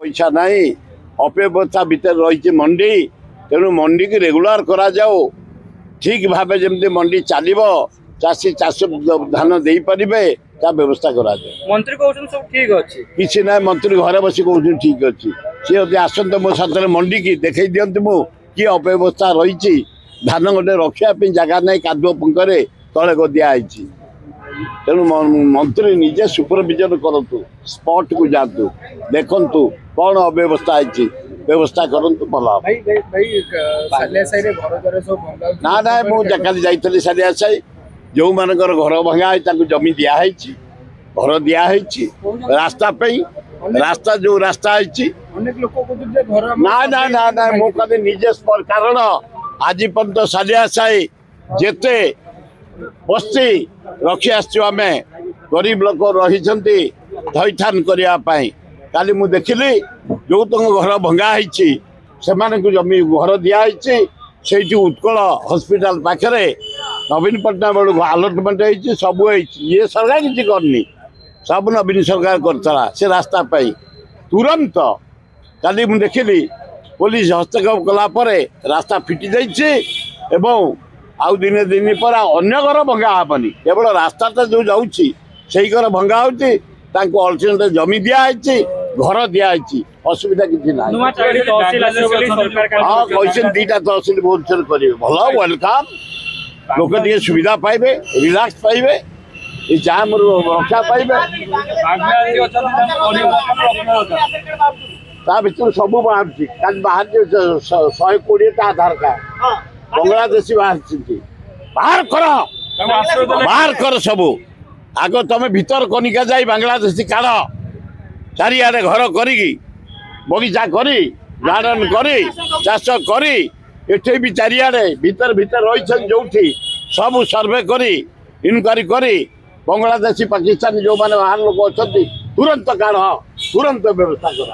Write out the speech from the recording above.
पैसा नहीं अव्यवस्था भितर रही मंडी तेणु मंडी की रेगुलर करा जाओ ठीक भाव जमी मंडी चलो चाषी चाष धान दे पारे ता व्यवस्था करा जाए। मंत्री कहते सब ठीक अच्छे किसी ना मंत्री घर बस कहते ठीक अच्छे सी आसत मो साथ मंडी की देखई दिंतु मु कि अव्यवस्था रही धान गोटे रखापी जगह नहीं कादुआ पंकरे तले दिखाई तेणु मंत्री निजे सुपरविजन करतु स्पॉट को जातु देखु कौन अव्यवस्था है व्यवस्था करतु भल ना ना मुझे जाइली सारिया साई जो मानकर घर भंगा है जमी दिखाई घर दिखाई रास्ता रास्ता जो रास्ता है ना ना ना ना मो कदे निजे कारण आज पर्यटन सारिया साई जेते बस्ती रखी आम गरीब लोक रही थईथान करने काली मु देखिली जो तुम घर भंगा से जमी घर दिखाई से उत्कल हॉस्पिटल पाखे नवीन पट्टनायक बेलू आलटमेंट हो सब ये सरकार किसी करनी सब नवीन सरकार करता से रास्ता पाई तुरंत काली मु देखिली पुलिस हस्तक्षेप कलापर रास्ता फिटी जाइए आउ दिने दिन पर अन्य घर भंगा हेनी केवल रास्ता जो जाऊँगी से घर भंगा होल्टरनेट जमी दिखाई घर दिखाई असुविधा किसी ना हाँ कैसे दीटा तहसिल भुवनेश्वर करेंगे भल वेलकम लोक टे सुविधा पाइबे रिलैक्स पाइबे ये जाम रक्षा पाइबे ता भर सब बाहर बाहर 120 आधार कार्ड बांग्लादेशी बाहर कर सब आग तुम भीतर कनिका जाई बांग्लादेशी काढ़ चारिआडे घर करी बगीचा करी गार्डन करी चाष करी एठे भी चारिआडे भीतर भीतर रही जो सब सर्वे करी इनक्वारी करी बांग्लादेशी पाकिस्तानी जो मैंने बाहर लोग अच्छा तुरंत काढ़ तुरंत व्यवस्था कर।